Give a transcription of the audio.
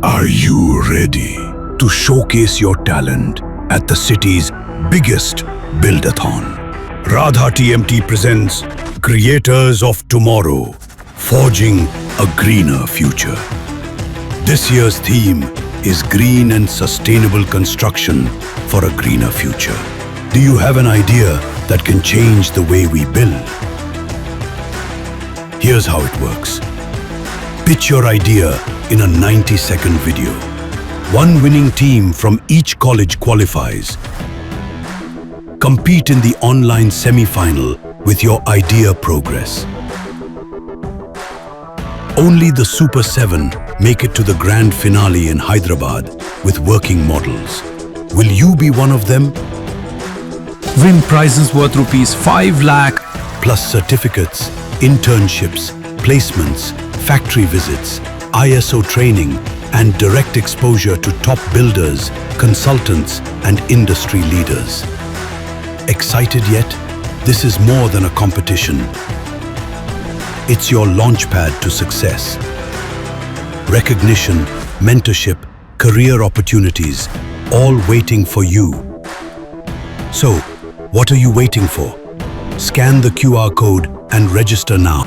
Are you ready to showcase your talent at the city's biggest Buildathon? Radha TMT presents Creators of Tomorrow, Forging a Greener Future. This year's theme is Green and Sustainable Construction for a Greener Future. Do you have an idea that can change the way we build? Here's how it works. Pitch your idea in a 90-second video. One winning team from each college qualifies. Compete in the online semi-final with your idea progress. Only the Super 7 make it to the grand finale in Hyderabad with working models. Will you be one of them? Win prizes worth ₹5 lakh. Plus certificates, internships, placements, factory visits, ISO training, and direct exposure to top builders, consultants, and industry leaders. Excited yet? This is more than a competition. It's your launchpad to success. Recognition, mentorship, career opportunities, all waiting for you. So, what are you waiting for? Scan the QR code and register now.